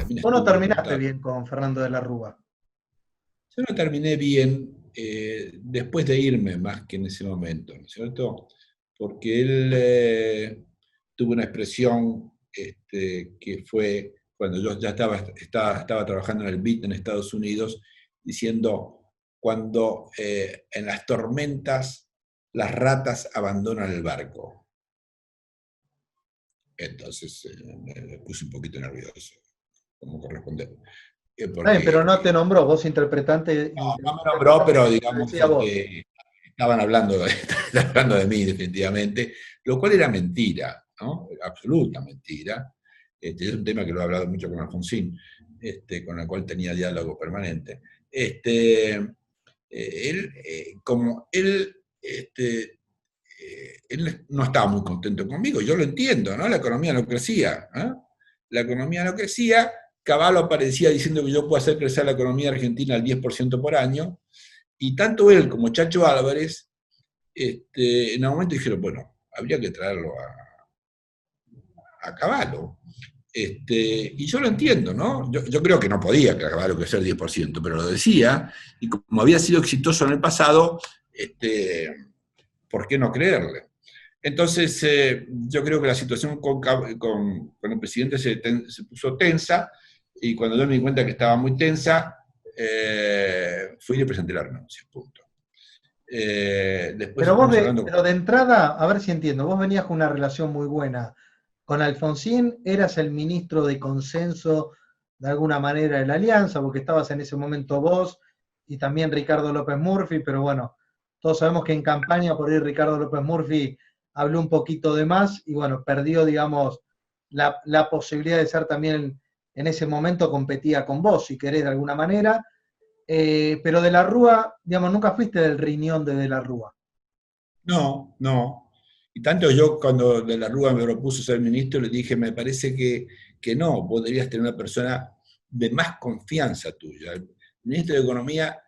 también Vos no estuvo terminaste diputado. bien con Fernando de la Rúa. Yo no terminé bien después de irme más que en ese momento, ¿no es cierto? Porque él tuvo una expresión que fue cuando yo ya estaba trabajando en el BIT en Estados Unidos, diciendo, cuando en las tormentas las ratas abandonan el barco. Entonces me puse un poquito nervioso, como corresponde. Está bien, pero Porque no te nombró, vos interpretante, no me nombró, pero te digamos decía vos. estaban hablando, estaban hablando de mí definitivamente, lo cual era mentira, ¿no? Absoluta mentira. Es un tema que lo he hablado mucho con Alfonsín, con el cual tenía diálogo permanente. Como él no estaba muy contento conmigo, yo lo entiendo, ¿no? La economía no crecía, ¿no? La economía no crecía, Cavallo aparecía diciendo que yo puedo hacer crecer la economía argentina al 10% por año, y tanto él como Chacho Álvarez, en un momento dijeron, bueno, habría que traerlo a Cavallo. Y yo lo entiendo, ¿no? Yo creo que no podía Cavallo crecer 10%, pero lo decía, y como había sido exitoso en el pasado, ¿por qué no creerle? Entonces, yo creo que la situación con el presidente se puso tensa, y cuando yo me di cuenta que estaba muy tensa, fui y le presenté la renuncia, punto. Después Pero vos estamos hablando. pero de entrada, a ver si entiendo, vos venías con una relación muy buena con Alfonsín, eras el ministro de consenso de alguna manera de la alianza, porque estabas en ese momento vos y también Ricardo López Murphy, pero bueno, todos sabemos que en campaña por ahí Ricardo López Murphy habló un poquito de más y bueno, perdió, digamos, la posibilidad de ser también en ese momento competía con vos, si querés, de alguna manera. Pero de la Rúa, digamos, nunca fuiste del riñón de la Rúa. No, no. Y tanto yo cuando de la Rúa me propuso ser ministro, le dije, me parece que no, vos deberías tener una persona de más confianza tuya. El ministro de Economía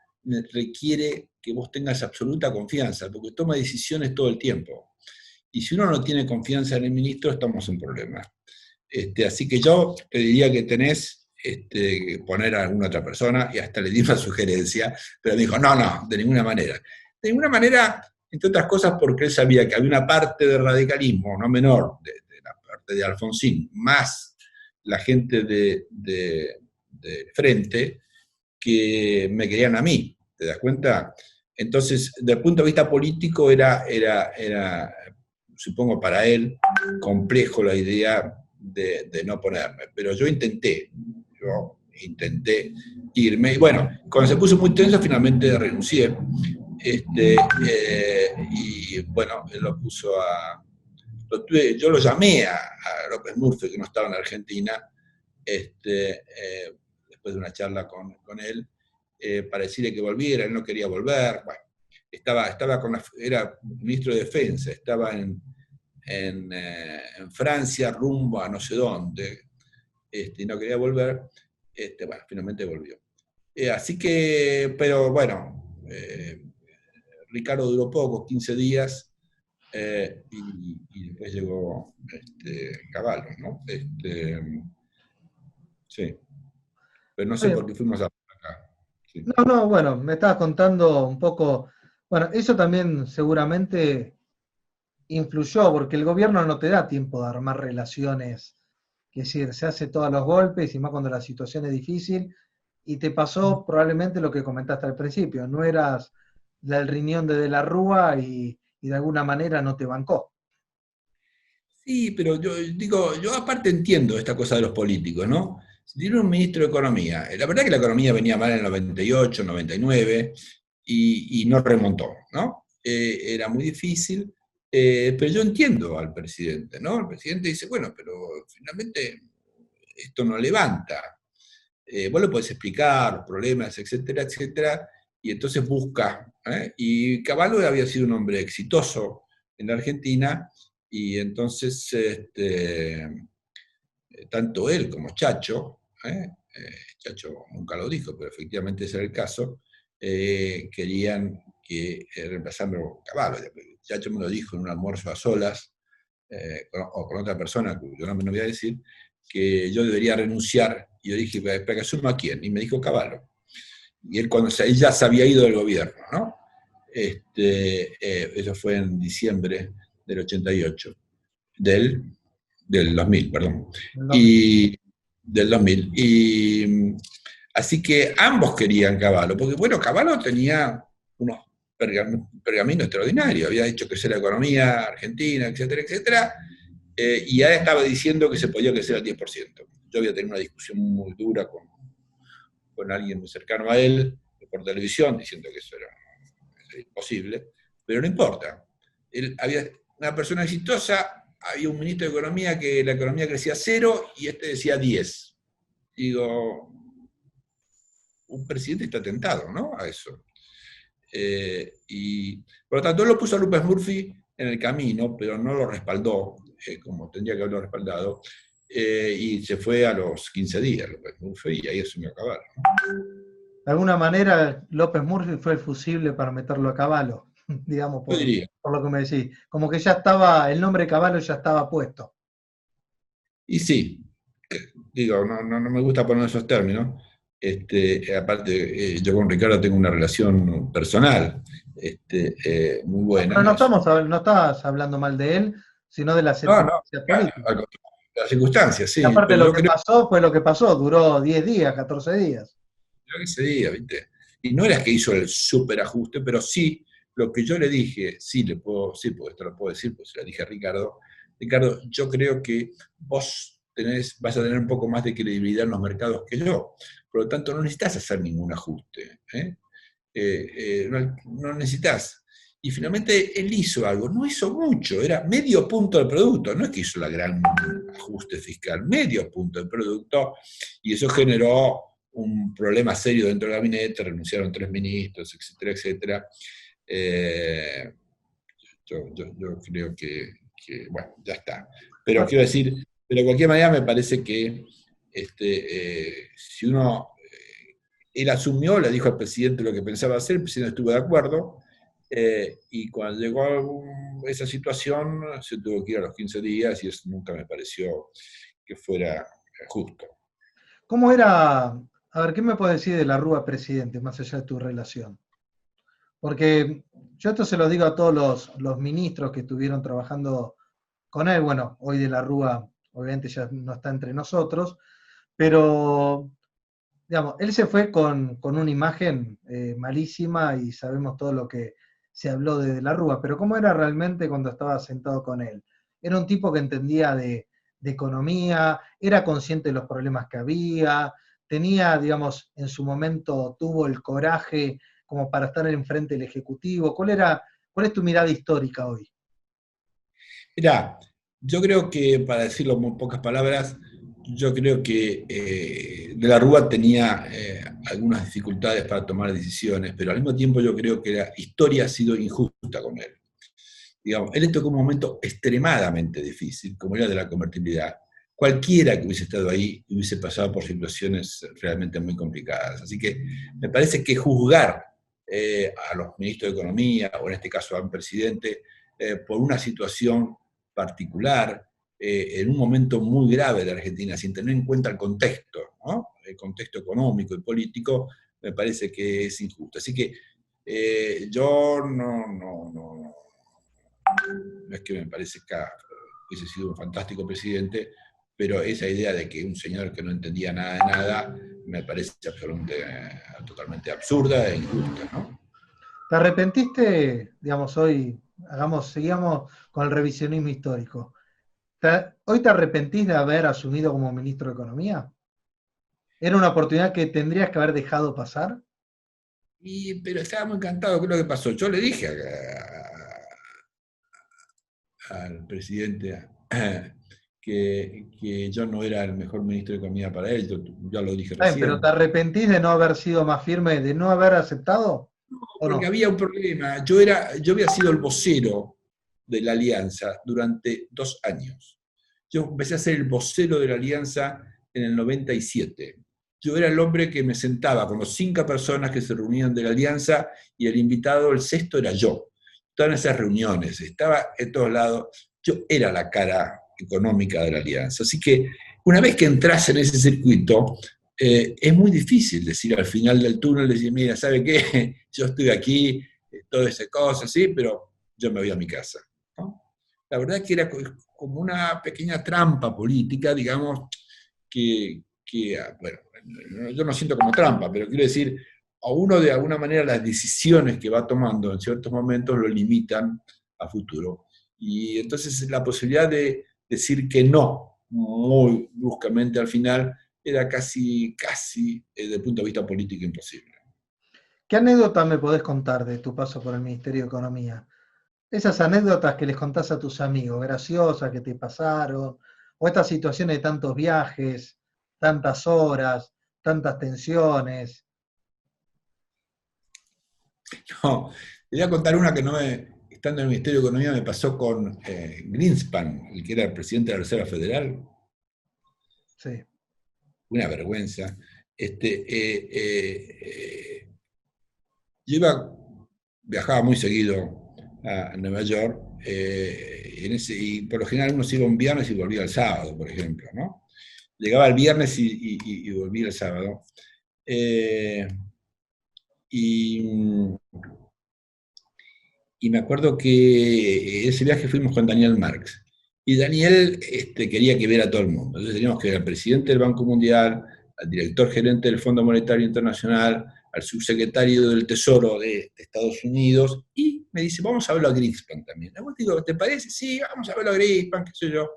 requiere que vos tengas absoluta confianza, porque toma decisiones todo el tiempo. Y si uno no tiene confianza en el ministro, estamos en problemas. Así que yo te diría que tenés que poner a alguna otra persona, y hasta le di una sugerencia, pero me dijo, no, no, de ninguna manera. De ninguna manera, entre otras cosas porque él sabía que había una parte de radicalismo, no menor, de la parte de Alfonsín, más la gente de Frente, que me querían a mí, ¿te das cuenta? Entonces, desde el punto de vista político, era supongo para él, complejo la idea de no ponerme. Pero yo intenté irme. Y bueno, cuando se puso muy tenso, finalmente renuncié. Y bueno, él lo puso yo lo llamé a López Murphy, que no estaba en Argentina, después de una charla con él, para decirle que volviera. Él no quería volver. Bueno, era ministro de Defensa, estaba en Francia rumbo a no sé dónde, y no quería volver. Bueno, finalmente volvió. Así que, pero bueno, Ricardo duró poco, 15 días, y después llegó Caballo, ¿no? Sí, pero no sé por qué fuimos a acá. Sí. No, no, bueno, me estabas contando un poco, bueno, eso también seguramente influyó, porque el gobierno no te da tiempo de armar relaciones, que es decir, se hace todos los golpes y más cuando la situación es difícil, y te pasó probablemente lo que comentaste al principio, no eras del riñón de la Rúa y de alguna manera no te bancó. Sí, pero yo digo, yo aparte entiendo esta cosa de los políticos, ¿no? Si tiene un ministro de Economía, la verdad que la economía venía mal en el 98, 99, y no remontó, ¿no? Era muy difícil, pero yo entiendo al presidente, ¿no? El presidente dice, bueno, pero finalmente esto no levanta. Vos le podés explicar los problemas, etcétera, etcétera, y entonces busca. Y Caballo había sido un hombre exitoso en la Argentina, y entonces tanto él como Chacho, Chacho nunca lo dijo, pero efectivamente ese era el caso, querían que reemplazarlo Caballo. Chacho me lo dijo en un almuerzo a solas, o con otra persona, cuyo nombre no voy a decir, que yo debería renunciar, y yo dije, ¿para que asuma a quién? Y me dijo Cavallo. Y él, él ya se había ido del gobierno, ¿no? Eso fue en diciembre del 88, del 2000, perdón. Y del 2000. Y así que ambos querían Cavallo, porque bueno, Cavallo tenía unos pergaminos extraordinarios, había hecho crecer la economía argentina, etcétera, etcétera, y ya estaba diciendo que se podía crecer al 10%. Yo había tenido una discusión muy dura con alguien muy cercano a él, por televisión, diciendo que eso era imposible, pero no importa. Él había una persona exitosa, había un ministro de Economía que la economía crecía 0 y este decía 10. Digo, un presidente está tentado, ¿no? A eso. Y por lo tanto, él lo puso a López Murphy en el camino, pero no lo respaldó, como tendría que haberlo respaldado, y se fue a los 15 días López Murphy y ahí asumió Cavallo. De alguna manera, López Murphy fue el fusible para meterlo a Cavallo, digamos, por lo que me decís. Como que ya estaba, el nombre Cavallo ya estaba puesto. Y sí, digo, no me gusta poner esos términos. Aparte, yo con Ricardo tengo una relación personal muy buena. Pero no estás hablando mal de él, sino de las circunstancias políticas. Las circunstancias, sí. Y aparte lo que pasó fue lo que pasó, duró 10 días, 14 días. Creo que ese día, ¿viste? Y no era que hizo el superajuste, pero sí, lo que yo le dije, porque esto lo puedo decir, pues se lo dije a Ricardo. Ricardo, yo creo que vos vas a tener un poco más de credibilidad en los mercados que yo. Por lo tanto, no necesitas hacer ningún ajuste. No necesitas. Y finalmente él hizo algo, no hizo mucho, era medio punto del producto, no es que hizo la gran ajuste fiscal, medio punto del producto, y eso generó un problema serio dentro del gabinete, renunciaron 3 ministros, etcétera, etcétera. Yo creo que, bueno, ya está. Pero quiero decir, pero de cualquier manera me parece que si uno, él asumió, le dijo al presidente lo que pensaba hacer, el presidente estuvo de acuerdo, y cuando llegó a esa situación se tuvo que ir a los 15 días y eso nunca me pareció que fuera justo. ¿Cómo era? A ver, ¿qué me puedes decir de la Rúa presidente, más allá de tu relación? Porque yo esto se lo digo a todos los ministros que estuvieron trabajando con él. Bueno, hoy de la Rúa obviamente ya no está entre nosotros, pero digamos, él se fue con una imagen malísima y sabemos todo lo que se habló de la Rúa, pero ¿cómo era realmente cuando estaba sentado con él? Era un tipo que entendía de economía, era consciente de los problemas que había, tenía, digamos, en su momento tuvo el coraje como para estar enfrente del Ejecutivo. ¿Cuál es tu mirada histórica hoy? Mirá, yo creo que, para decirlo en muy pocas palabras, yo creo que De la Rúa tenía algunas dificultades para tomar decisiones, pero al mismo tiempo yo creo que la historia ha sido injusta con él. Digamos, él le tocó un momento extremadamente difícil, como era de la convertibilidad. Cualquiera que hubiese estado ahí hubiese pasado por situaciones realmente muy complicadas. Así que me parece que juzgar a los ministros de Economía, o en este caso a un presidente, por una situación particular, en un momento muy grave de Argentina, sin tener en cuenta el contexto, ¿no? El contexto económico y político, me parece que es injusto. Así que yo no es que me parezca que hubiese sido un fantástico presidente, pero esa idea de que un señor que no entendía nada de nada me parece totalmente absurda e injusta, ¿no? ¿Te arrepentiste, digamos, hoy, seguíamos con el revisionismo histórico? ¿Hoy te arrepentís de haber asumido como ministro de Economía? ¿Era una oportunidad que tendrías que haber dejado pasar? Pero estaba muy encantado. ¿Qué es lo que pasó? Yo le dije al presidente que yo no era el mejor ministro de Economía para él, yo ya lo dije recién. ¿Pero te arrepentís de no haber sido más firme, de no haber aceptado? No, porque había un problema. Yo había sido el vocero de la Alianza durante 2 años. Yo empecé a ser el vocero de la Alianza en el 97. Yo era el hombre que me sentaba con las 5 personas que se reunían de la Alianza y el invitado, el sexto, era yo. Todas esas reuniones, estaba en todos lados. Yo era la cara económica de la Alianza. Así que una vez que entras en ese circuito, es muy difícil decir al final del túnel, decir, mira, ¿sabe qué? Yo estoy aquí, toda esa cosa, sí, pero yo me voy a mi casa, ¿no? La verdad que era como una pequeña trampa política, digamos, bueno, yo no siento como trampa, pero quiero decir, a uno de alguna manera las decisiones que va tomando en ciertos momentos lo limitan a futuro. Y entonces la posibilidad de decir que no, muy bruscamente al final, era casi, desde el punto de vista político imposible. ¿Qué anécdota me podés contar de tu paso por el Ministerio de Economía? Esas anécdotas que les contás a tus amigos, graciosas que te pasaron, o estas situaciones de tantos viajes, tantas horas, tantas tensiones. No, te voy a contar una que estando en el Ministerio de Economía me pasó con Greenspan, el que era el presidente de la Reserva Federal. Sí. Una vergüenza. Yo viajaba muy seguido a Nueva York, y por lo general uno se iba un viernes y volvía el sábado, por ejemplo, ¿no? Llegaba el viernes y volvía el sábado. Y me acuerdo que ese viaje fuimos con Daniel Marx. Y Daniel quería que viera a todo el mundo. Entonces teníamos que ver al presidente del Banco Mundial, al director gerente del Fondo Monetario Internacional, al subsecretario del Tesoro de Estados Unidos, y me dice, vamos a verlo a Greenspan también. Y digo, ¿te parece? Sí, vamos a verlo a Greenspan, qué sé yo.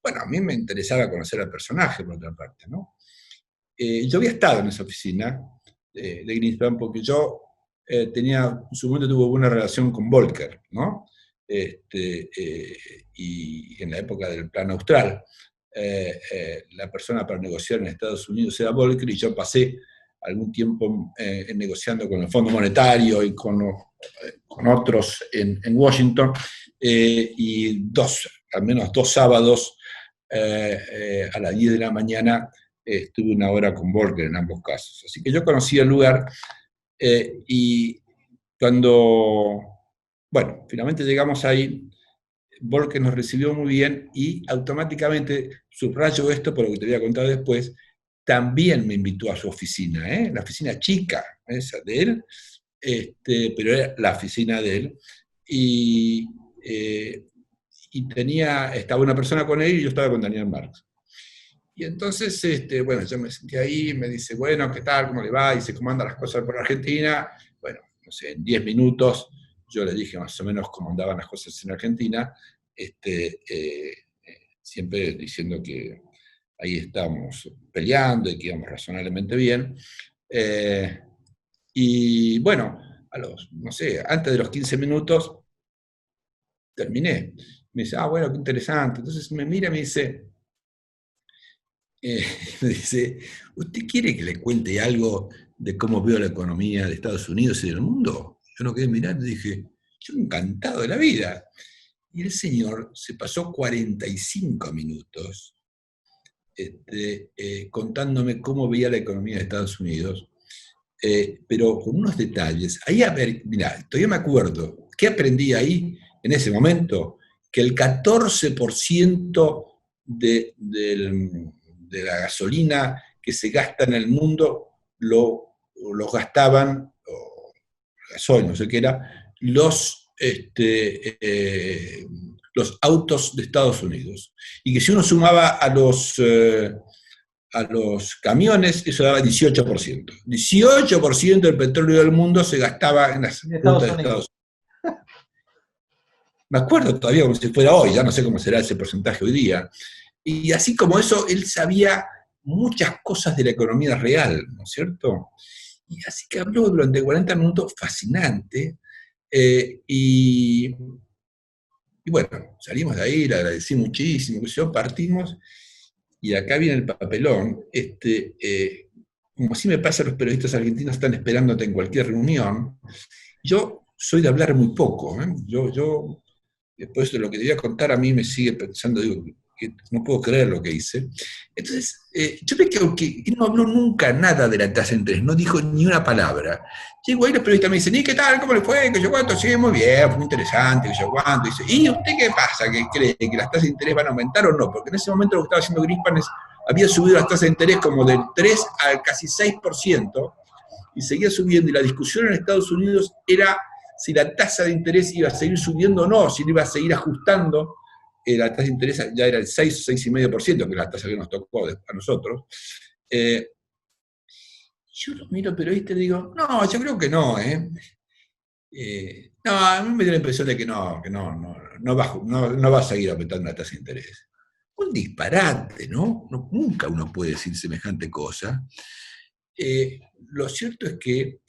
Bueno, a mí me interesaba conocer al personaje, por otra parte, ¿no? Yo había estado en esa oficina de Greenspan porque yo en su momento tuvo buena relación con Volcker, ¿no? Y en la época del Plan Austral, la persona para negociar en Estados Unidos era Volcker, y yo pasé algún tiempo negociando con el Fondo Monetario y con otros en Washington, y al menos dos sábados a las 10 de la mañana estuve una hora con Volcker en ambos casos. Así que yo conocí el lugar, y cuando, bueno, finalmente llegamos ahí, Volcker nos recibió muy bien y automáticamente, subrayo esto por lo que te voy a contar después, también me invitó a su oficina, la oficina chica, esa de él, pero era la oficina de él, y estaba una persona con él y yo estaba con Daniel Marx. Y entonces, bueno, yo me senté ahí, me dice, bueno, ¿qué tal? ¿Cómo le va? Dice, ¿cómo andan las cosas por Argentina? Bueno, no sé, en 10 minutos yo le dije más o menos cómo andaban las cosas en Argentina, siempre diciendo que ahí estábamos peleando y que íbamos razonablemente bien. Y bueno, no sé, antes de los 15 minutos terminé. Me dice, bueno, qué interesante. Entonces me mira y me dice, me dice, ¿usted quiere que le cuente algo de cómo veo la economía de Estados Unidos y del mundo? Yo no quedé mirando y dije, yo encantado de la vida. Y el señor se pasó 45 minutos contándome cómo veía la economía de Estados Unidos, pero con unos detalles. Ahí, a ver, mirá, todavía me acuerdo, ¿qué aprendí ahí en ese momento? Que el 14% de la gasolina que se gasta en el mundo lo gastaban, o gasoil, no sé qué era, los autos de Estados Unidos. Y que si uno sumaba a los camiones, eso daba 18%. 18% del petróleo del mundo se gastaba en las rutas de Estados Unidos. Me acuerdo todavía como si fuera hoy, ya no sé cómo será ese porcentaje hoy día. Y así como eso, él sabía muchas cosas de la economía real, ¿no es cierto? Y así que habló durante 40 minutos fascinante, y bueno, salimos de ahí, le agradecí muchísimo, que yo partimos, y acá viene el papelón, como así me pasa a los periodistas argentinos, están esperándote en cualquier reunión. Yo soy de hablar muy poco, yo después de lo que te voy a contar, a mí me sigue pensando, digo, que no puedo creer lo que hice. Entonces, yo vi que él no habló nunca nada de la tasa de interés, no dijo ni una palabra. Llego ahí, los periodistas me dicen, ¿y qué tal? ¿Cómo le fue? ¿Que yo cuánto? Sí, muy bien, fue muy interesante, que yo cuánto. Dice, ¿y usted qué pasa? ¿Que cree que las tasas de interés van a aumentar o no? Porque en ese momento lo que estaba haciendo Greenspan es había subido las tasas de interés como del 3 al casi 6%, y seguía subiendo, y la discusión en Estados Unidos era si la tasa de interés iba a seguir subiendo o no, si iba a seguir ajustando. La tasa de interés ya era el 6 o 6,5%, que es la tasa que nos tocó a nosotros. Yo lo miro, pero te digo, no, yo creo que no, no, a mí me dio la impresión de que no va a seguir aumentando la tasa de interés. Un disparate, ¿no? Nunca uno puede decir semejante cosa. Lo cierto es que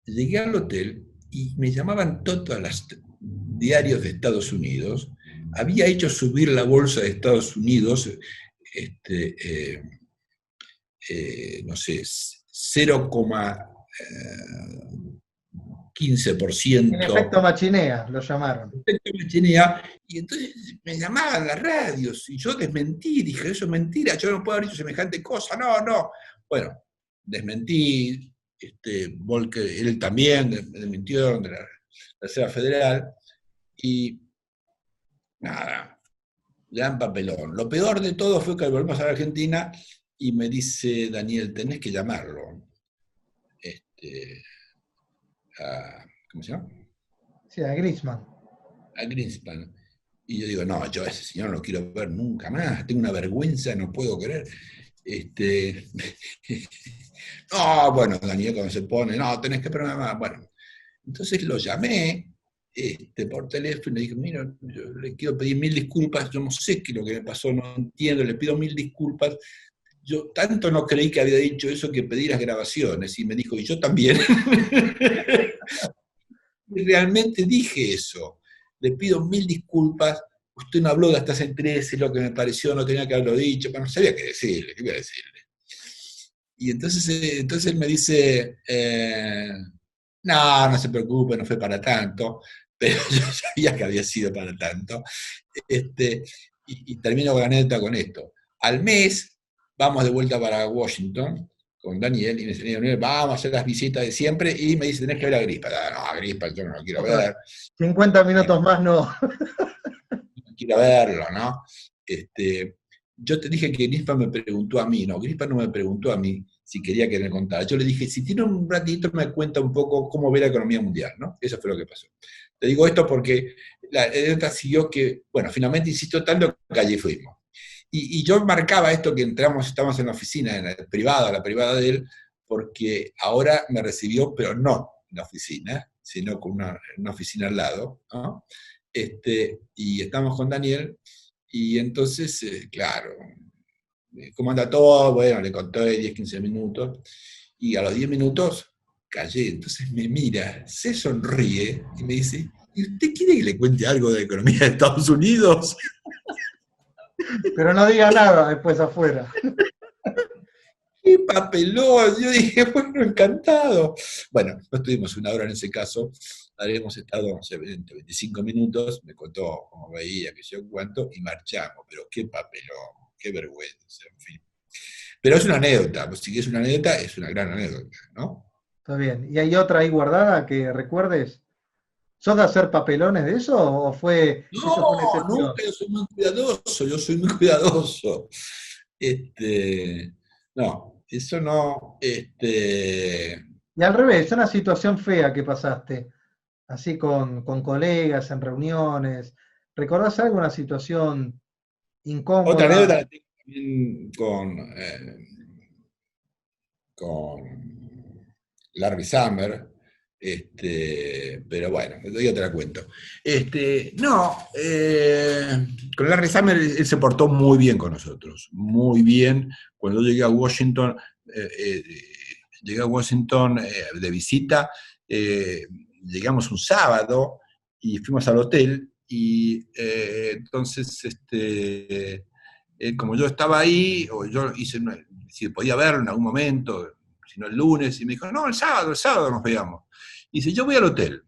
llegué al hotel y me llamaban todos los diarios de Estados Unidos. Había hecho subir la bolsa de Estados Unidos, no sé, 0,15%. El efecto Machinea, lo llamaron. Efecto Machinea, y entonces me llamaban las radios, y yo desmentí, dije, eso es mentira, yo no puedo haber dicho semejante cosa, no. Bueno, desmentí, Volcker, él también desmintió de la Reserva Federal, y nada, gran papelón. Lo peor de todo fue que volvimos a la Argentina y me dice Daniel, tenés que llamarlo. ¿Cómo se llama? Sí, a Griezmann. A Greenspan. Y yo digo, no, yo a ese señor no lo quiero ver nunca más, tengo una vergüenza, no puedo creer. No, bueno, Daniel cuando se pone, no, tenés que programar. Bueno, entonces lo llamé por teléfono y le dije, mira, yo le quiero pedir 1000 disculpas, yo no sé qué es lo que me pasó, no entiendo, le pido 1000 disculpas. Yo tanto no creí que había dicho eso que pedí las grabaciones, y me dijo, y yo también. Y realmente dije eso, le pido 1000 disculpas, usted no habló de estas entregas, es lo que me pareció, no tenía que haberlo dicho, pero no sabía qué decirle, qué iba a decirle. Y entonces él me dice, no se preocupe, no fue para tanto, pero yo sabía que había sido para tanto. Y termino con la anécdota con esto. Al mes vamos de vuelta para Washington con Daniel, y me dice, Daniel, vamos a hacer las visitas de siempre, y me dice, tenés que ver a Agripa. No, Agripa, yo no lo quiero ver. 50 minutos más no. No quiero verlo, ¿no? Yo te dije que Grispa me preguntó a mí, no, Grispa no me preguntó a mí si quería que le contara. Yo le dije, si tiene un ratito me cuenta un poco cómo ve la economía mundial, ¿no? Eso fue lo que pasó. Te digo esto porque la anécdota siguió que, bueno, finalmente insistió tanto que allí fuimos. Y yo marcaba esto que estábamos en la oficina, en la privada de él, porque ahora me recibió, pero no en la oficina, sino con una oficina al lado, ¿no? Y estamos con Daniel, y entonces, claro, ¿cómo anda todo? Bueno, le conté 10, 15 minutos, y a los 10 minutos callé. Entonces me mira, se sonríe y me dice, ¿y usted quiere que le cuente algo de la economía de Estados Unidos? Pero no diga nada después afuera. ¡Qué papelón! Yo dije, bueno, encantado. Bueno, no estuvimos una hora en ese caso, habríamos estado, no sé, 20, 25 minutos, me contó cómo veía, qué sé yo cuánto, y marchamos, pero qué papelón, qué vergüenza, en fin. Pero es una anécdota, pues si es una anécdota, es una gran anécdota, ¿no? Está bien. ¿Y hay otra ahí guardada que recuerdes? ¿Sos de hacer papelones de eso o eso fue una No, excepción? nunca, yo soy muy cuidadoso. No, eso no, Y al revés, una situación fea que pasaste, así con colegas, en reuniones. ¿Recordás alguna situación otra anécdota incómoda? la tengo también con Larry Summer, pero bueno, yo te la cuento. No, con Larry Summer él se portó muy bien con nosotros, muy bien. Cuando llegué a Washington, de visita, llegamos un sábado y fuimos al hotel, y entonces, como yo estaba ahí, o yo hice si podía verlo en algún momento, si no el lunes, y me dijo, no, el sábado nos veamos. Y dice, yo voy al hotel.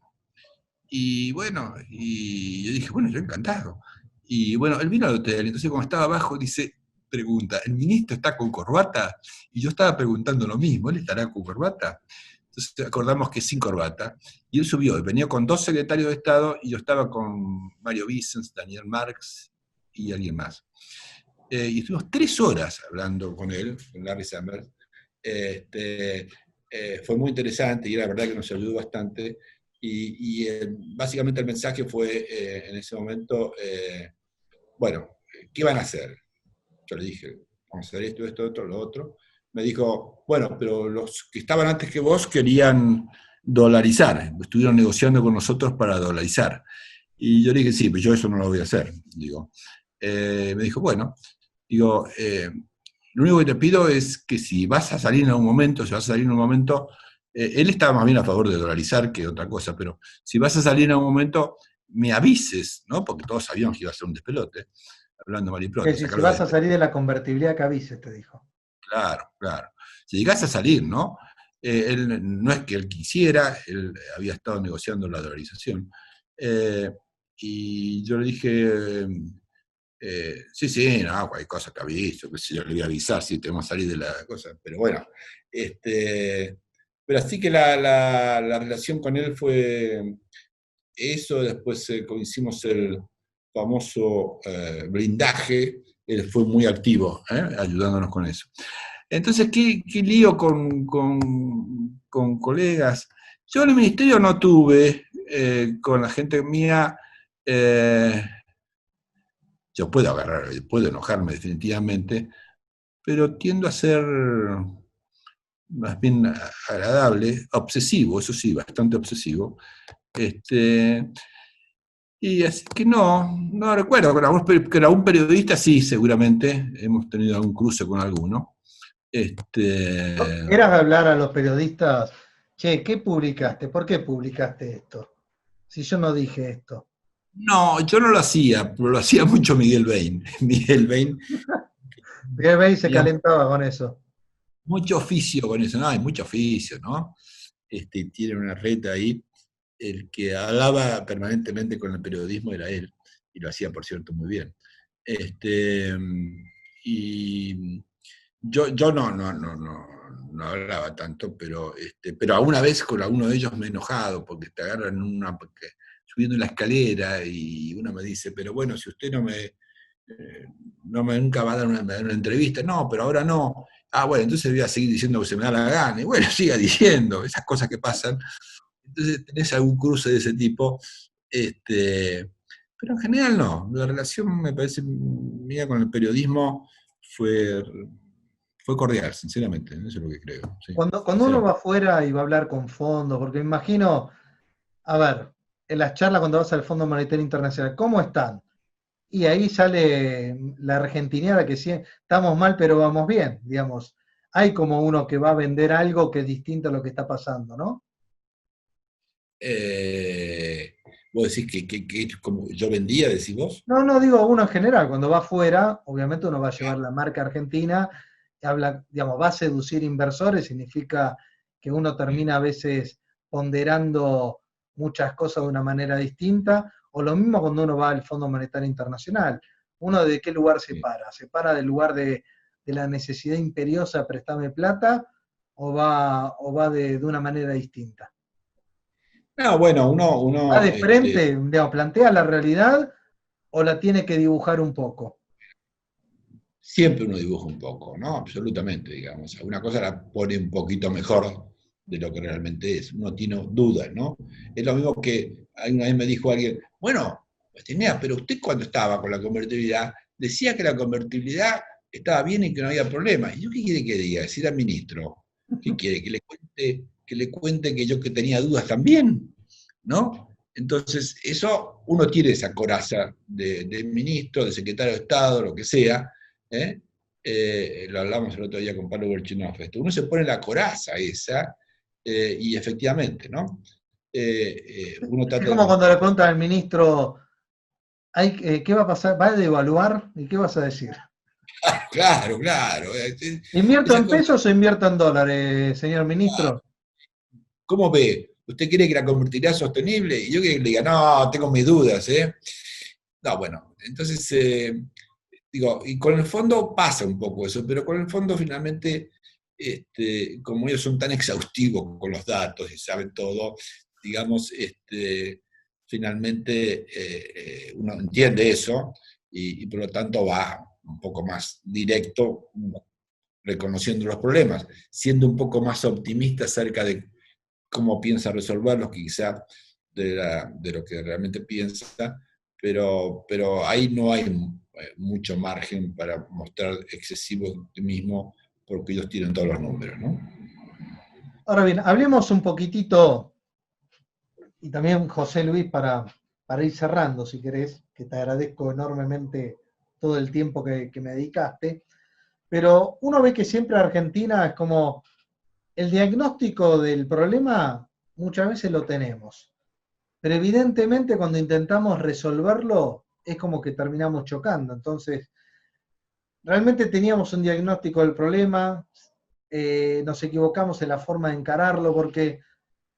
Y bueno, y yo dije, bueno, yo encantado. Y bueno, él vino al hotel, entonces cuando estaba abajo, pregunta, ¿el ministro está con corbata? Y yo estaba preguntando lo mismo, ¿él estará con corbata? Entonces acordamos que sin corbata. Y él subió, y venía con 2 secretarios de Estado, y yo estaba con Mario Vicens, Daniel Marx y alguien más. y estuvimos 3 horas hablando con él, con Larry Summers. Fue muy interesante y la verdad que nos ayudó bastante. Básicamente el mensaje fue en ese momento, bueno, ¿qué van a hacer? Yo le dije, vamos a hacer esto, esto, otro, lo otro. Me dijo, bueno, pero los que estaban antes que vos querían dolarizar, estuvieron negociando con nosotros para dolarizar. Y yo le dije, sí, pero yo eso no lo voy a hacer. Digo, me dijo, bueno, digo, lo único que te pido es que si vas a salir en algún momento, él estaba más bien a favor de dolarizar que otra cosa, pero si vas a salir en algún momento, me avises, ¿no? Porque todos sabíamos que iba a ser un despelote, hablando mal y Que pronto, si sacarlo vas de... a salir de la convertibilidad que avises, te dijo. Claro, claro. Si llegás a salir, ¿no? Él, no es que él quisiera, él había estado negociando la dolarización. Eh, y yo le dije, sí, sí, no, cualquier cosa que aviso, que si yo le voy a avisar si tenemos que salir de la cosa. Pero bueno, pero así que la relación con él fue eso, después hicimos el famoso blindaje, él fue muy activo, ayudándonos con eso. Entonces, ¿qué lío con colegas? Yo en el ministerio no tuve, con la gente mía, yo puedo agarrar, puedo enojarme definitivamente, pero tiendo a ser más bien agradable, obsesivo, eso sí, bastante obsesivo. Este, y así que no recuerdo, con algún periodista sí, seguramente, hemos tenido algún cruce con alguno. ¿Eras de hablar a los periodistas, che, ¿qué publicaste? ¿Por qué publicaste esto? Si yo no dije esto. No, yo no lo hacía, pero lo hacía mucho Miguel Bain. Miguel Bain, Miguel Bay se digamos, calentaba con eso. mucho oficio con eso, no, hay mucho oficio, ¿no? Tiene una red ahí. El que hablaba permanentemente con el periodismo era él, y lo hacía, por cierto, muy bien. Este, y yo no hablaba tanto, pero alguna vez con alguno de ellos me he enojado, porque te agarran subiendo la escalera y uno me dice, pero bueno, si usted nunca va a me va a dar una entrevista, no, pero ahora no. Ah, bueno, entonces voy a seguir diciendo que se me da la gana. Y bueno, siga diciendo, esas cosas que pasan. Entonces tenés algún cruce de ese tipo, pero en general no. La relación, me parece, mía con el periodismo fue, fue cordial, sinceramente, eso es lo que creo. Sí, Cuando uno va sinceramente. afuera y va a hablar con fondos, porque me imagino, a ver, en las charlas cuando vas al Fondo Monetario Internacional, ¿cómo están? Y ahí sale la argentinada que sí, estamos mal pero vamos bien, digamos. Hay como uno que va a vender algo que es distinto a lo que está pasando, ¿no? Eh, Vos decís que como yo vendía, decís vos. No, no digo uno en general, cuando va afuera, obviamente uno va a llevar la marca argentina, habla, digamos, va a seducir inversores, significa que uno termina a veces ponderando muchas cosas de una manera distinta, o lo mismo cuando uno va al Fondo Monetario Internacional. ¿Uno de qué lugar se Sí. para? ¿Se para del lugar de la necesidad imperiosa de prestarme plata o va de una manera distinta? No, bueno, ¿Va de frente, digamos, plantea la realidad o la tiene que dibujar un poco? siempre uno dibuja un poco, ¿no? Absolutamente, digamos. Alguna cosa la pone un poquito mejor de lo que realmente es. Uno tiene dudas, ¿no? Es lo mismo que una vez me dijo alguien, bueno, pues tenía, pero usted cuando estaba con la convertibilidad decía que la convertibilidad estaba bien y que no había problema. ¿Y yo qué quiere que diga? Si era ministro, ¿qué quiere? Que le cuente que yo que tenía dudas también, ¿no? Entonces, eso, uno tiene esa coraza de ministro, de secretario de Estado, lo que sea, ¿eh? Lo hablamos el otro día con Pablo Bolchinov, uno se pone la coraza esa, y efectivamente, ¿no? Uno Es trata de como cuando le mantener. preguntan al ministro, ¿qué va a pasar? ¿Va a devaluar? ¿Y qué vas a decir? Claro, claro. ¿Invierto Esa en cosa, pesos o invierto en dólares, señor ministro? ¿cómo ve? ¿Usted quiere que la convertirá sostenible? Y yo que le diga, no, tengo mis dudas, ¿eh? No, bueno, entonces, digo, y con el fondo pasa un poco eso, pero con el fondo finalmente, como ellos son tan exhaustivos con los datos y saben todo, digamos, finalmente uno entiende eso y por lo tanto va. un poco más directo, reconociendo los problemas, siendo un poco más optimista acerca de cómo piensa resolverlos, quizá de lo que realmente piensa, pero ahí no hay mucho margen para mostrar excesivo optimismo porque ellos tienen todos los números, ¿no? Ahora bien, hablemos un poquitito, y también José Luis, para ir cerrando, si querés, que te agradezco enormemente todo el tiempo que me dedicaste, pero uno ve que siempre Argentina es como el diagnóstico del problema, muchas veces lo tenemos, pero evidentemente cuando intentamos resolverlo es como que terminamos chocando. Entonces, realmente teníamos un diagnóstico del problema, nos equivocamos en la forma de encararlo, porque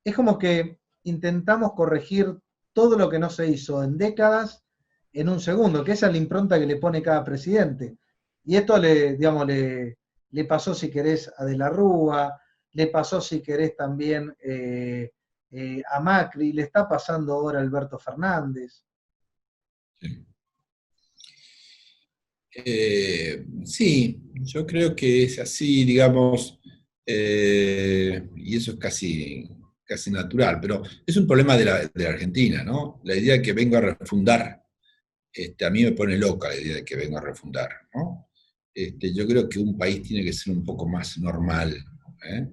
es como que intentamos corregir todo lo que no se hizo en décadas en un segundo, que esa es la impronta que le pone cada presidente. Y esto digamos, le pasó, si querés, a De la Rúa, le pasó, si querés, también a Macri, le está pasando ahora a Alberto Fernández. Sí. Sí, yo creo que es así, digamos, y eso es casi natural, pero es un problema de la Argentina, ¿no? La idea de que vengo a refundar, a mí me pone loca la idea de que vengo a refundar, ¿no? Yo creo que un país tiene que ser un poco más normal, ¿eh?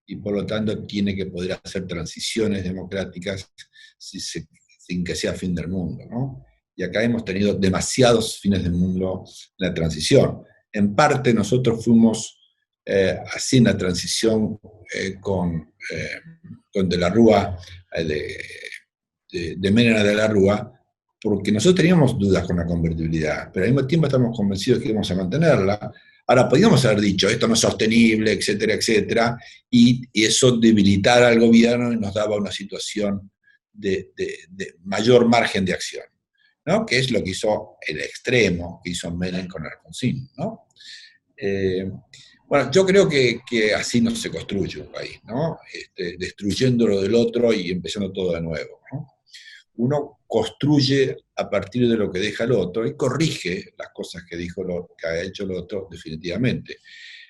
Y por lo tanto tiene que poder hacer transiciones democráticas sin que sea fin del mundo, ¿no? Y acá hemos tenido demasiados fines del mundo en la transición. En parte nosotros fuimos así en la transición con De la Rúa, de Menem a De la Rúa, porque nosotros teníamos dudas con la convertibilidad, pero al mismo tiempo estamos convencidos que íbamos a mantenerla. Ahora, podríamos haber dicho, esto no es sostenible, etcétera, etcétera, y eso debilitara al gobierno y nos daba una situación de mayor margen de acción, ¿no? Que es lo que hizo el extremo, que hizo Menem con Alfonsín, ¿no? Bueno, yo creo que así no se construye un país, ¿no? Destruyendo lo del otro y empezando todo de nuevo, ¿no? Uno construye a partir de lo que deja el otro y corrige las cosas que ha hecho el otro definitivamente.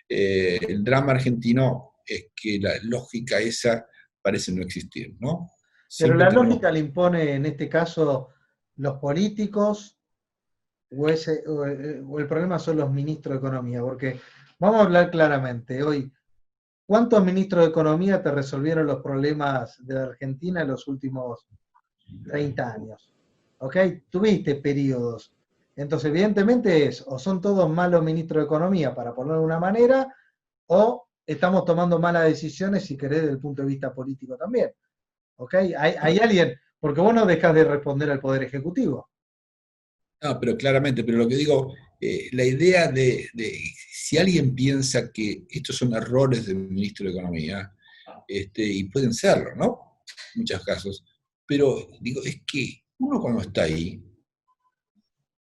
El drama argentino es que la lógica esa parece no existir, ¿no? Pero Siempre la tenemos... lógica le impone en este caso los políticos o el problema son los ministros de Economía, porque vamos a hablar claramente. Hoy, ¿cuántos ministros de Economía te resolvieron los problemas de la Argentina en los últimos 30 años? ¿Ok? Tuviste periodos. Entonces, evidentemente es, o son todos malos ministros de Economía, para ponerlo de una manera, o estamos tomando malas decisiones, si querés, desde el punto de vista político también. ¿Ok? Hay alguien, porque vos no dejás de responder al Poder Ejecutivo. No, pero claramente, pero lo que digo, la idea si alguien piensa que estos son errores del ministro de Economía, y pueden serlo, ¿no? En muchos casos, pero digo, es que uno cuando está ahí,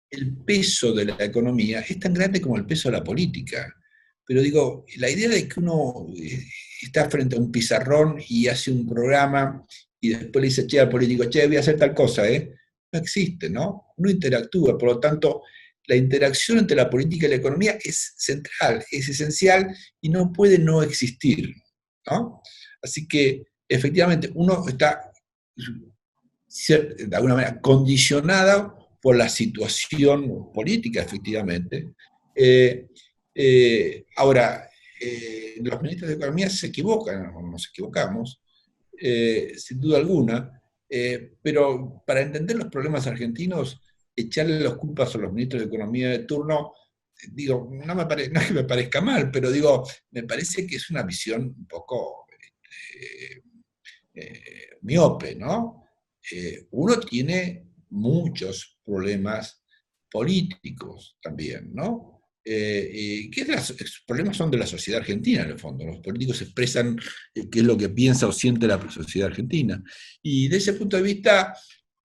el peso de la economía es tan grande como el peso de la política. Pero digo, la idea de que uno está frente a un pizarrón y hace un programa y después le dice, che, al político, che, voy a hacer tal cosa, ¿eh? No existe, ¿no? No interactúa, por lo tanto, la interacción entre la política y la economía es central, es esencial y no puede no existir, ¿no? Así que, efectivamente, uno está de alguna manera condicionada por la situación política, efectivamente. Eh, Ahora, los ministros de Economía se equivocan, o nos equivocamos, sin duda alguna, pero para entender los problemas argentinos, echarle las culpas a los ministros de Economía de turno, digo, no es que me parezca mal, pero digo, me parece que es una visión un poco miope, ¿no? Uno tiene muchos problemas políticos también, ¿no? Los problemas son de la sociedad argentina, en el fondo. Los políticos expresan qué es lo que piensa o siente la sociedad argentina. Y de ese punto de vista,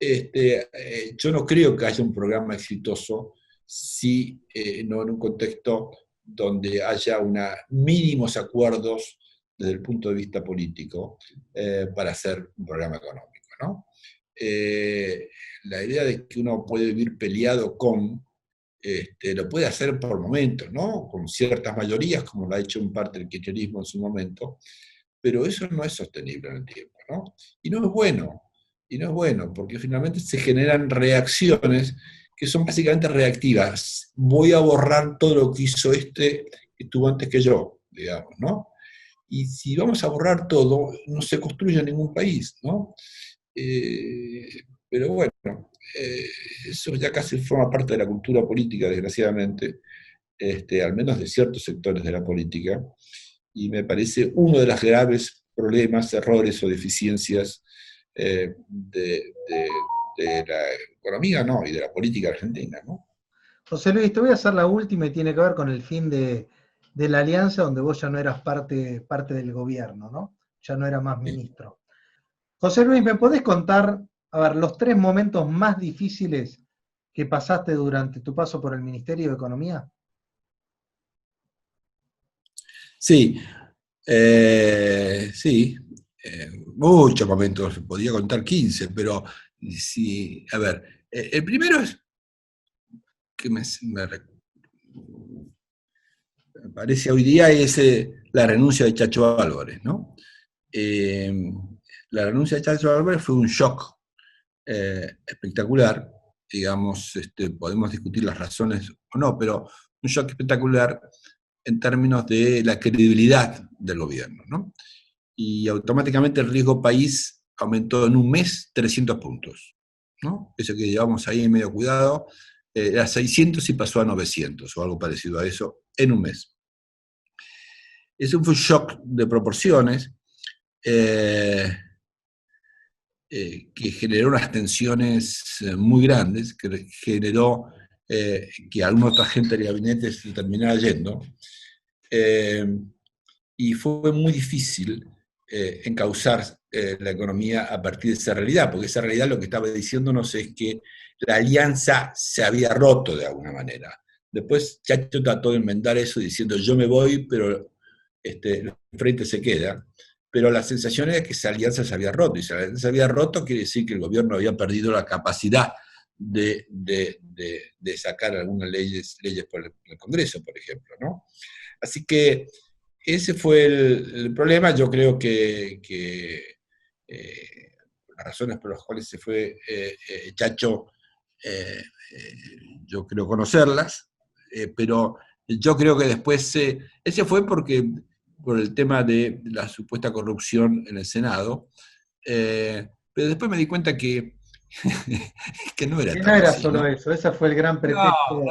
yo no creo que haya un programa exitoso si no en un contexto donde haya mínimos acuerdos desde el punto de vista político para hacer un programa económico, ¿no? La idea de que uno puede vivir peleado con lo puede hacer por momentos, ¿no? Con ciertas mayorías, como lo ha hecho en parte el kirchnerismo en su momento, pero eso no es sostenible en el tiempo, ¿no? Y no es bueno, y no es bueno, porque finalmente se generan reacciones que son básicamente reactivas. Voy a borrar todo lo que hizo este que estuvo antes que yo, digamos, ¿no? Y si vamos a borrar todo, no se construye ningún país, ¿no? Eh, pero bueno, eh, eso ya casi forma parte de la cultura política, desgraciadamente, al menos de ciertos sectores de la política, y me parece uno de los graves problemas, errores o deficiencias de la economía, ¿no? Y de la política argentina, ¿no? José Luis, te voy a hacer la última y tiene que ver con el fin de la alianza donde vos ya no eras parte del gobierno, ¿no? Ya no eras más Sí. ministro. José Luis, ¿me podés contar, a ver, los 3 momentos más difíciles que pasaste durante tu paso por el Ministerio de Economía? Sí, sí, muchos momentos, podría contar 15, pero sí, a ver, el primero es que me parece hoy día es la renuncia de Chacho Álvarez, ¿no? Eh, la renuncia de Chacho Álvarez fue un shock espectacular, digamos, podemos discutir las razones o no, pero un shock espectacular en términos de la credibilidad del gobierno, ¿no? Y automáticamente el riesgo país aumentó en un mes 300 puntos, ¿no? Eso que llevamos ahí medio cuidado, era 600 y pasó a 900 o algo parecido a eso en un mes. Eso fue un shock de proporciones eh, que generó unas tensiones muy grandes, que generó que alguna otra gente del gabinete se terminara yendo. Eh, y fue muy difícil encauzar la economía a partir de esa realidad, porque esa realidad lo que estaba diciéndonos es que la alianza se había roto de alguna manera. Después Chacho trató de enmendar eso diciendo yo me voy, pero el frente se queda. Pero la sensación era que esa alianza se había roto, y si la alianza se había roto quiere decir que el gobierno había perdido la capacidad de sacar algunas leyes por el Congreso, por ejemplo, ¿no? Así que ese fue el problema. Yo creo que las razones por las cuales se fue Chacho, eh, eh, yo creo conocerlas, pero yo creo que después, ese fue por el tema de la supuesta corrupción en el Senado, pero después me di cuenta que no era Que no tan era así, solo ¿no? eso, ese fue el gran No, pretexto no, que que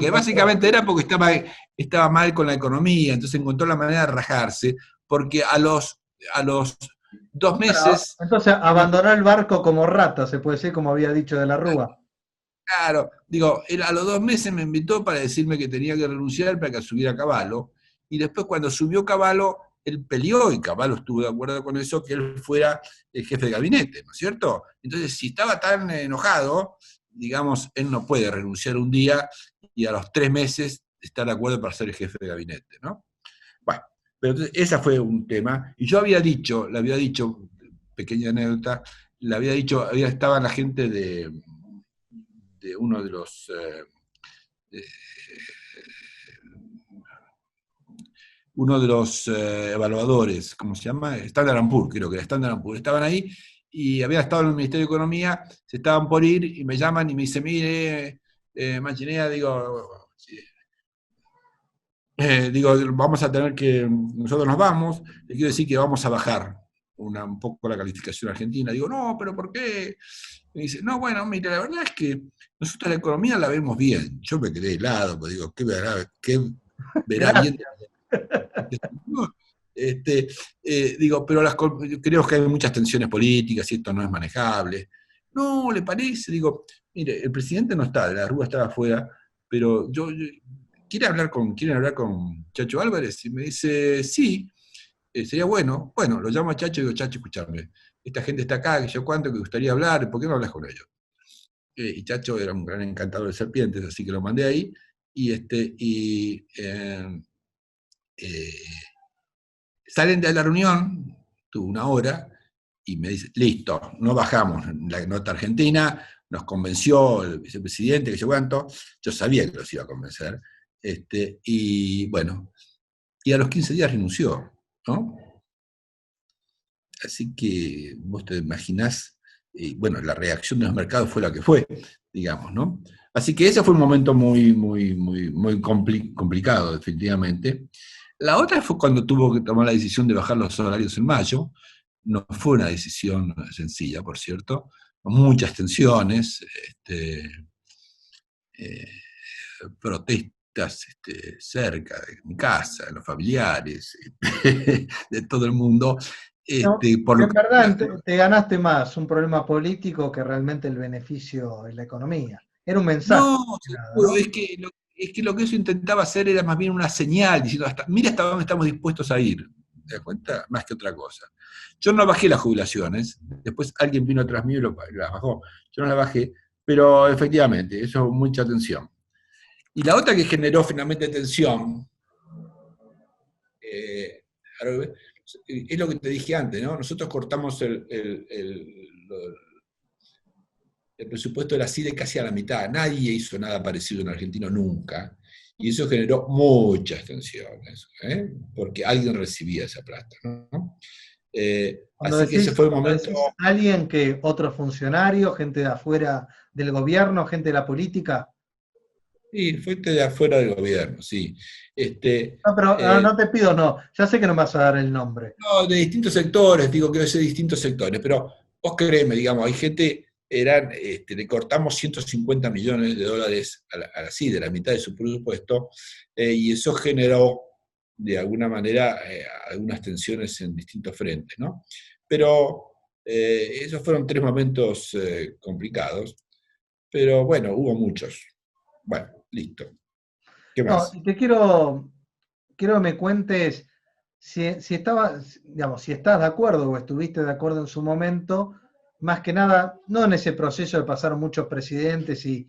encontró. básicamente era porque estaba mal con la economía, entonces encontró la manera de rajarse, porque a los 2 meses, Entonces abandonó el barco como rata, se puede decir, como había dicho de la Rúa. claro, digo, él a los 2 meses me invitó para decirme que tenía que renunciar para que subiera Caballo, y después cuando subió Caballo, él peleó y Caballo estuvo de acuerdo con eso, que él fuera el jefe de gabinete, ¿no es cierto? Entonces, si estaba tan enojado, digamos, él no puede renunciar un día y a los 3 meses estar de acuerdo para ser el jefe de gabinete, ¿no? Bueno, pero entonces, ese fue un tema, y yo le había dicho, pequeña anécdota, le había dicho, estaba la gente de uno de los evaluadores, ¿cómo se llama? Standard & Poor's, creo que era Standard & Poor's, estaban ahí y había estado en el Ministerio de Economía, se estaban por ir y me llaman y me dicen, mire, Machinea, digo, vamos a tener que, nosotros nos vamos, le quiero decir que vamos a bajar un poco la calificación argentina. Digo, no, pero ¿por qué? Me dice, no, bueno, mira, la verdad es que nosotros la economía la vemos bien. Yo me quedé helado, pues digo, ¿qué verá bien? Gracias. Este, digo, pero creo que hay muchas tensiones políticas y esto no es manejable. No, ¿le parece? Digo, mire, el presidente no está, de la Rúa estaba afuera, pero ¿quieren hablar con Chacho Álvarez? Y me dice, sí, sería bueno. Bueno, lo llamo a Chacho y digo, Chacho, escúchame, esta gente está acá, que yo cuánto, que gustaría hablar, ¿por qué no hablas con ellos? Y Chacho era un gran encantador de serpientes, así que lo mandé ahí, y eh, salen de la reunión, tuvo una hora, y me dice, listo, no bajamos la nota argentina, nos convenció el vicepresidente, que yo cuánto, yo sabía que los iba a convencer, y bueno, y a los 15 días renunció, ¿no? Así que vos te imaginás, bueno, la reacción de los mercados fue la que fue, digamos, ¿no? Así que ese fue un momento muy complicado, definitivamente. La otra fue cuando tuvo que tomar la decisión de bajar los salarios en mayo. No fue una decisión sencilla, por cierto, con muchas tensiones, eh, protestas cerca de mi casa, de los familiares, de todo el mundo, No, por lo en que... verdad te ganaste más un problema político que realmente el beneficio en la economía. Era un mensaje, No, más que nada, seguro, ¿no? es que lo que eso intentaba hacer era más bien una señal, diciendo, mira hasta dónde estamos dispuestos a ir. ¿Te das cuenta? Más que otra cosa. Yo no bajé las jubilaciones, después alguien vino atrás mío y las bajó. Yo no las bajé, pero efectivamente, eso mucha tensión. Y la otra que generó finalmente tensión, eh, es lo que te dije antes, ¿no? Nosotros cortamos el presupuesto de la CIDE casi a la mitad. Nadie hizo nada parecido en Argentina nunca. Y eso generó muchas tensiones, porque alguien recibía esa plata, ¿no? Así que ese fue el Cuando momento. decís alguien que otro funcionario, gente de afuera del gobierno, gente de la política. Sí, fuiste de afuera del gobierno, sí. No, pero Eh, no te pido, no. Ya sé que no me vas a dar el nombre. no, de distintos sectores, digo que es de distintos sectores, pero vos créeme, digamos, hay gente, le cortamos 150 millones de dólares a la CIDE, la mitad de su presupuesto, y eso generó, de alguna manera, algunas tensiones en distintos frentes, ¿no? Pero esos fueron 3 momentos complicados, pero bueno, hubo muchos. Bueno, listo. ¿Qué No, más? y te quiero que me cuentes si digamos, si estás de acuerdo o estuviste de acuerdo en su momento, más que nada, no en ese proceso de pasar muchos presidentes y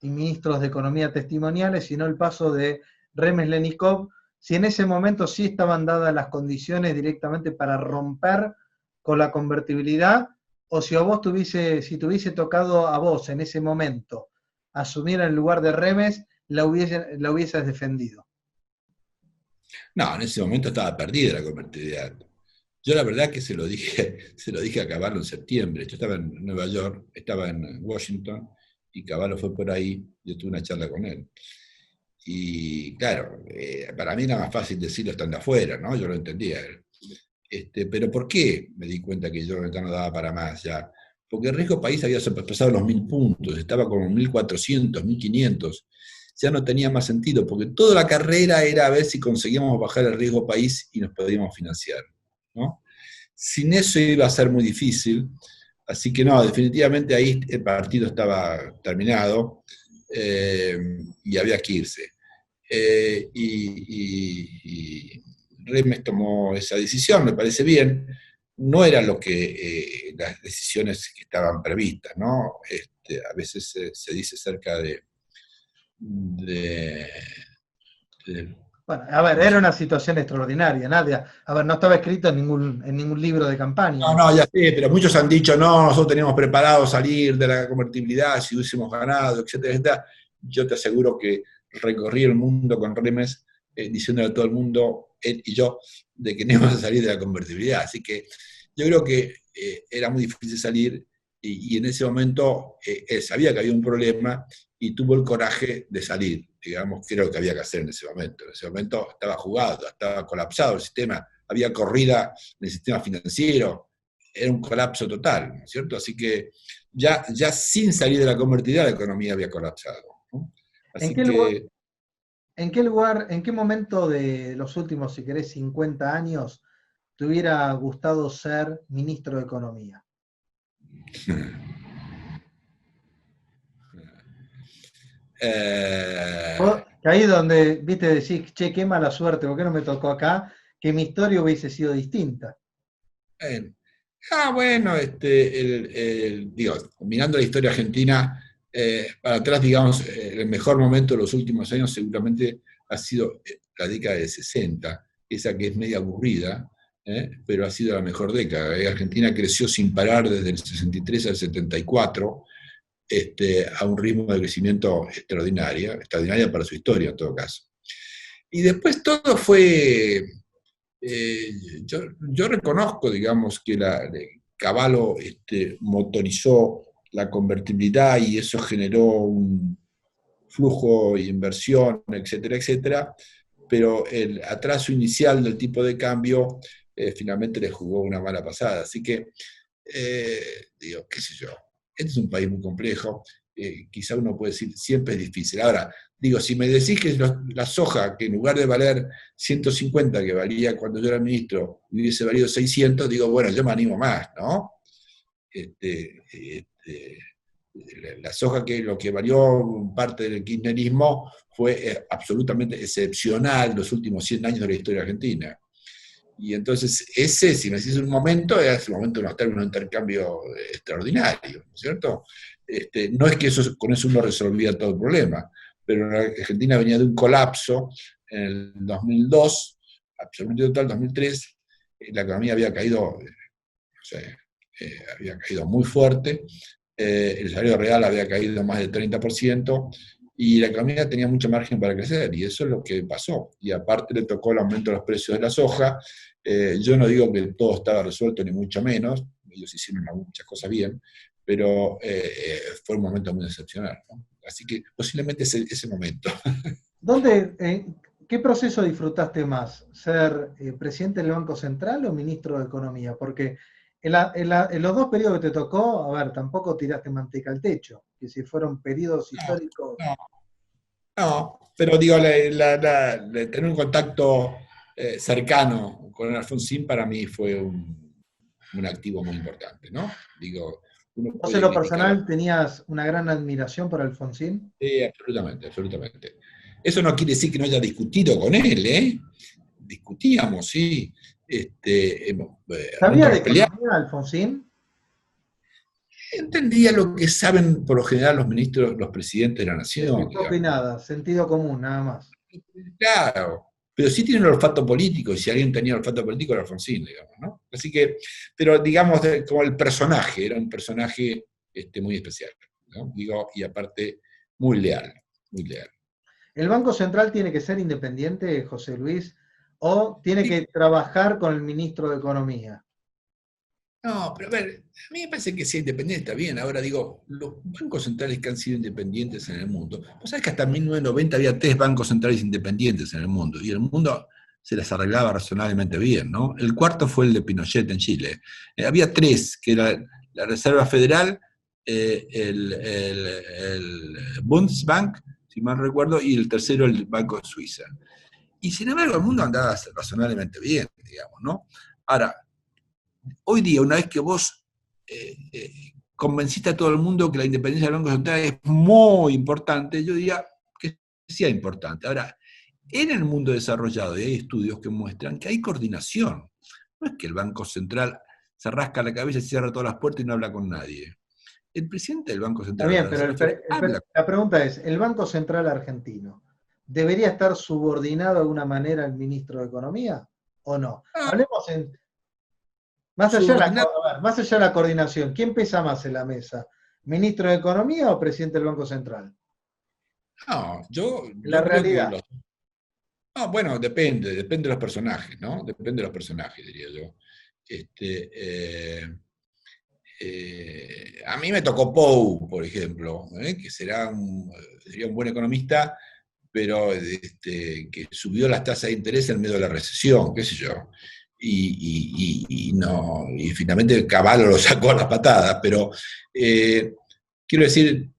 ministros de economía testimoniales, sino el paso de Remes Lenikov, si en ese momento sí estaban dadas las condiciones directamente para romper con la convertibilidad, o si a vos si te hubiese tocado a vos en ese momento asumir en el lugar de Remes, la hubieses defendido. No, en ese momento estaba perdida la convertibilidad. Yo la verdad que se lo dije a Cavallo en septiembre. Yo estaba en Nueva York, estaba en Washington, y Cavallo fue por ahí, yo tuve una charla con él. Y claro, para mí era más fácil decirlo estando afuera, ¿no? Yo lo entendía. Pero ¿por qué me di cuenta que yo no daba para más ya? Porque el riesgo país había sobrepasado los 1.000 puntos, estaba como 1.400, 1.500. Ya no tenía más sentido, porque toda la carrera era a ver si conseguíamos bajar el riesgo país y nos podíamos financiar, ¿no? Sin eso iba a ser muy difícil, así que no, definitivamente ahí el partido estaba terminado, y había que irse. Y Remes tomó esa decisión, me parece bien. No era lo que las decisiones que estaban previstas, ¿no? A veces se dice cerca de, de Bueno, a ver, ¿cómo se era llama? una situación extraordinaria, Nadia. A ver, no estaba escrito en ningún libro de campaña No, eso. no, ya sé, pero muchos han dicho, no, nosotros teníamos preparado salir de la convertibilidad si hubiésemos ganado, etcétera, etcétera. Yo te aseguro que recorrí el mundo con Remes, diciéndole a todo el mundo, él y yo, de que no íbamos a salir de la convertibilidad. Así que yo creo que era muy difícil salir, y en ese momento él sabía que había un problema y tuvo el coraje de salir, digamos, que era lo que había que hacer en ese momento. En ese momento estaba jugado, estaba colapsado el sistema, había corrida en el sistema financiero, era un colapso total, ¿no es cierto? Así que ya sin salir de la convertibilidad la economía había colapsado, ¿no? ¿En Así qué lugar, que, en qué momento de los últimos, si querés, 50 años te hubiera gustado ser ministro de Economía? eh, Vos, que ahí donde, viste, decís, che, qué mala suerte, ¿por qué no me tocó acá? Que mi historia hubiese sido distinta. eh, bueno, digo, mirando la historia argentina, para atrás, digamos, el mejor momento de los últimos años seguramente ha sido la década de 60, esa que es media aburrida, pero ha sido la mejor década. Argentina creció sin parar desde el 63 al 74, a un ritmo de crecimiento extraordinaria para su historia en todo caso. Y después todo fue, eh, yo reconozco, digamos, que Cavallo motorizó la convertibilidad y eso generó un flujo de inversión, etcétera, etcétera, pero el atraso inicial del tipo de cambio finalmente le jugó una mala pasada. Así que, digo, qué sé yo, este es un país muy complejo, quizá uno puede decir, siempre es difícil. Ahora, digo, si me decís que la soja, que en lugar de valer 150, que valía cuando yo era ministro, hubiese valido 600, digo, bueno, yo me animo más, ¿no? Este, este, la soja, que lo que valió parte del kirchnerismo fue absolutamente excepcional en los últimos 100 años de la historia argentina. Y entonces ese, si me decís un momento, es el momento de unos términos de intercambio extraordinario, ¿no es cierto? No es que con eso uno resolvía todo el problema, pero la Argentina venía de un colapso en el 2002, absolutamente total, 2003, la economía había caído, había caído muy fuerte, el salario real había caído más del 30%, y la economía tenía mucho margen para crecer, y eso es lo que pasó. Y aparte le tocó el aumento de los precios de la soja. Yo no digo que todo estaba resuelto, ni mucho menos, ellos hicieron muchas cosas bien, pero fue un momento muy excepcional, ¿no? Así que posiblemente ese momento. ¿Qué proceso disfrutaste más? ¿Ser presidente del Banco Central o ministro de Economía? Porque en los dos periodos que te tocó, a ver, tampoco tiraste manteca al techo, que si fueron periodos No, históricos. no, no, pero digo, tener un contacto cercano con el Alfonsín para mí fue un activo muy importante, ¿no? Digo, uno ¿Vos en puede lo criticar personal tenías una gran admiración por Alfonsín? absolutamente, absolutamente. Eso no quiere decir que no haya discutido con él, ¿eh? Discutíamos, sí. ¿Sabía Nunca de nos peleamos. economía Alfonsín? Entendía lo que saben por lo general los ministros, los presidentes de la nación, Poco y digamos. nada, sentido común, nada más. Claro, pero sí tiene un olfato político, y si alguien tenía olfato político era Alfonsín, digamos, ¿no? Así que, pero digamos, como el personaje, era un personaje muy especial, ¿no? Digo, y aparte, muy leal, muy leal. ¿El Banco Central tiene que ser independiente, José Luis, o tiene Sí, que trabajar con el ministro de Economía? no, pero a ver, a mí me parece que sea independiente está bien. Ahora digo, los bancos centrales que han sido independientes en el mundo, vos sabés que hasta 1990 había 3 bancos centrales independientes en el mundo, y el mundo se las arreglaba razonablemente bien, ¿no? El cuarto fue el de Pinochet en Chile. Había 3, que era la Reserva Federal, el Bundesbank, si mal recuerdo, y el tercero el Banco de Suiza. Y sin embargo, el mundo andaba razonablemente bien, digamos, ¿no? Ahora, hoy día, una vez que vos convenciste a todo el mundo que la independencia del Banco Central es muy importante, yo diría que sea importante. Ahora, en el mundo desarrollado, y hay estudios que muestran que hay coordinación. No es que el Banco Central se rasca la cabeza y cierra todas las puertas y no habla con nadie. El presidente del Banco Está Central, de bien, la pero Reserva Federal, habla. la pregunta es, ¿el Banco Central argentino debería estar subordinado de alguna manera al ministro de Economía o no? Ah, Hablemos más allá de subordinado. a ver, más allá de la coordinación. ¿Quién pesa más en la mesa? ¿Ministro de Economía o presidente del Banco Central? No, En la yo creo que realidad. no, bueno, depende de los personajes, ¿no? Depende de los personajes, diría yo. Este, a mí me tocó Pou, por ejemplo, que sería un buen economista, pero que subió las tasas de interés en medio de la recesión, qué sé yo. No, y finalmente Cavallo lo sacó a las patadas, pero quiero decir,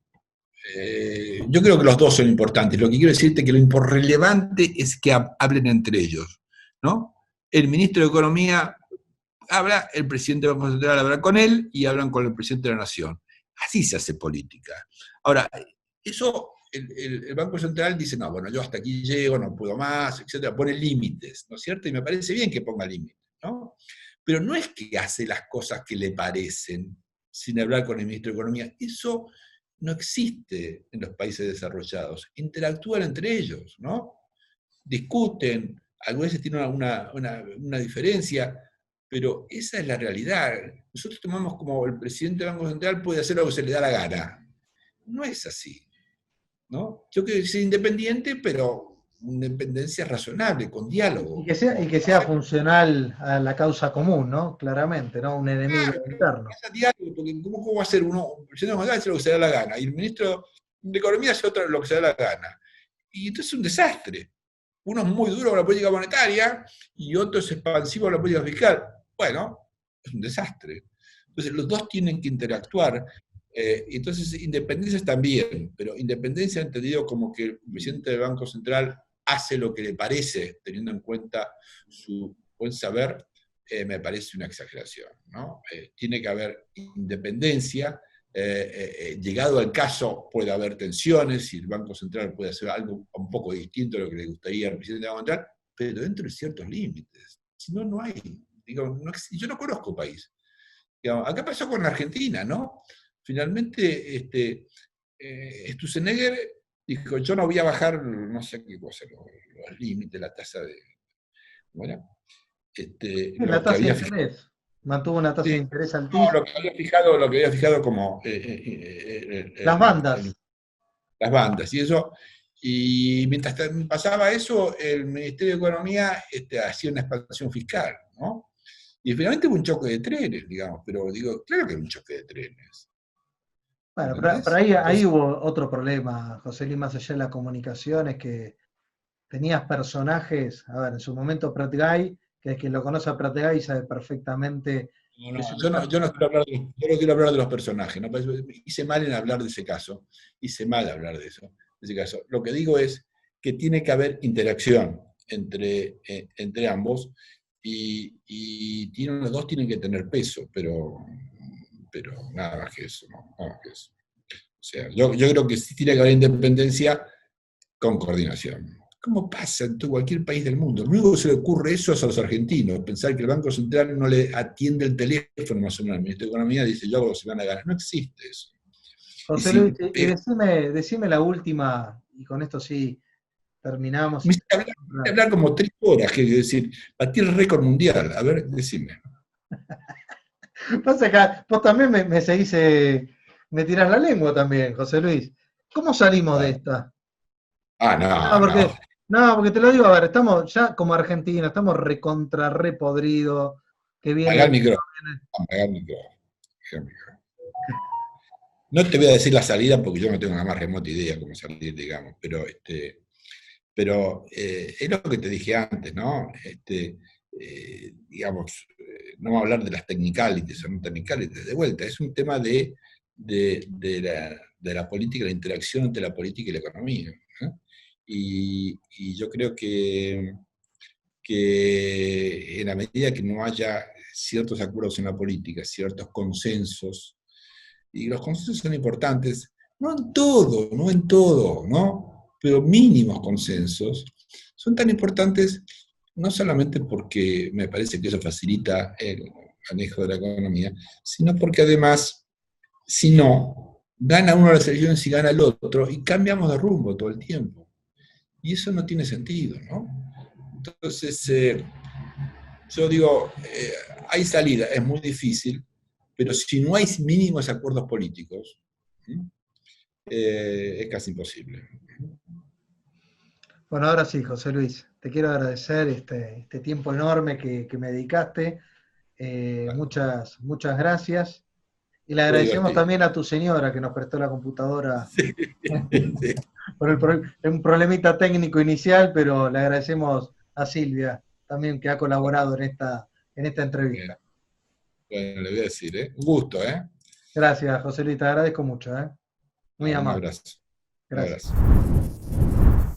yo creo que los dos son importantes. Lo que quiero decirte es que lo relevante es que hablen entre ellos, ¿no? El ministro de Economía habla, el presidente del Banco Central habla con él y hablan con el presidente de la Nación. Así se hace política. Ahora, eso, el Banco Central dice, no, bueno, yo hasta aquí llego, no puedo más, etcétera, pone límites, ¿no es cierto? Y me parece bien que ponga límites, ¿no? Pero no es que hace las cosas que le parecen sin hablar con el ministro de Economía. Eso no existe en los países desarrollados. Interactúan entre ellos, ¿no? Discuten, algunas veces tienen una diferencia, pero esa es la realidad. Nosotros tomamos como el presidente del Banco Central puede hacer lo que se le da la gana. no es así, ¿no? Yo quiero ser independiente, pero una independencia razonable, con diálogo. Y que sea funcional a la causa común, ¿no? Claramente, ¿no? Un enemigo Claro, pero interno. es diálogo, porque ¿cómo va a ser uno? El presidente González hace lo que se da la gana, y el ministro de Economía hace lo que se da la gana. Y entonces es un desastre. Uno es muy duro con la política monetaria y otro es expansivo con la política fiscal. Bueno, es un desastre. Entonces los dos tienen que interactuar. Entonces independencia está bien, pero independencia entendido como que el presidente del Banco Central hace lo que le parece, teniendo en cuenta su buen saber, me parece una exageración, ¿no? Tiene que haber independencia. Llegado al caso, puede haber tensiones y el Banco Central puede hacer algo un poco distinto a lo que le gustaría al presidente del Banco Central, pero dentro de ciertos límites. Si no, no hay. Digo, no, yo no conozco país. Digamos, acá pasó con Argentina, ¿no? Finalmente, Sturzenegger dijo, yo no voy a bajar, no sé qué cosa, los límites, la tasa de... Bueno, La lo que tasa de había fijado. interés. Mantuvo una tasa Sí, de interés no, altísima. lo que había fijado como Las bandas. las bandas y eso. Y mientras pasaba eso, el Ministerio de Economía hacía una expansión fiscal, ¿no? Y finalmente hubo un choque de trenes, digamos, pero digo, claro que era un choque de trenes, Bueno, pero ¿entendés? ahí Entonces, hubo otro problema, José Luis, más allá de la comunicación, es que tenías personajes, a ver, en su momento Prat Guy, que quien lo conoce a Prat Guy sabe perfectamente no, que es no, una yo no persona. quiero hablar yo no quiero hablar de los personajes, ¿no? Hice mal en hablar de ese caso, hice mal hablar de eso, de ese caso. Lo que digo es que tiene que haber interacción entre ambos y los dos tienen que tener peso, pero nada más que eso, ¿no? Nada más que eso. O sea, yo creo que sí tiene que haber independencia con coordinación. ¿Cómo pasa en cualquier país del mundo? Lo único que se le ocurre eso es a los argentinos, pensar que el Banco Central no le atiende el teléfono más o menos al ministro de Economía y dice, yo hago lo que se van a ganar. No existe eso. Y José Luis, si y decime la última, y con esto sí terminamos. me hiciste hablar como 3 horas, que decir, batir el récord mundial. A ver, decime. Pasa que vos también me seguís, me tirás la lengua también, José Luis. ¿Cómo salimos de Bueno. esta? Ah, No, no, no. porque, no, porque te lo digo, a ver, estamos ya como Argentina, estamos recontra repodridos, que Apagá viene, el micrófono. Apagá el micrófono. Apagá el micrófono. No te voy a decir la salida porque yo no tengo la más remota idea cómo salir, digamos, pero es lo que te dije antes, ¿no? Digamos, no vamos a hablar de las technicalities o no technicalities, de vuelta, es un tema de la política, la interacción entre la política y la economía. ¿No? Y yo creo que en la medida que no haya ciertos acuerdos en la política, ciertos consensos, y los consensos son importantes, no en todo, ¿no? Pero mínimos consensos son tan importantes no solamente porque me parece que eso facilita el manejo de la economía, sino porque además, si no, gana uno las elecciones y gana el otro, y cambiamos de rumbo todo el tiempo. Y eso no tiene sentido, ¿no? Entonces, yo digo, hay salida, es muy difícil, pero si no hay mínimos acuerdos políticos, es casi imposible. Bueno, ahora sí, José Luis, te quiero agradecer este tiempo enorme que me dedicaste. Bueno, Muchas gracias. Y le fue agradecemos divertido. también a tu señora que nos prestó la computadora Sí, sí. por un problemita técnico inicial, pero le agradecemos a Silvia también que ha colaborado en esta entrevista. Bueno, le voy a decir, ¿eh? Un gusto, ¿eh? Gracias, José Luis, te agradezco mucho, ¿eh? Muy Un amable. abrazo. Un Gracias. abrazo.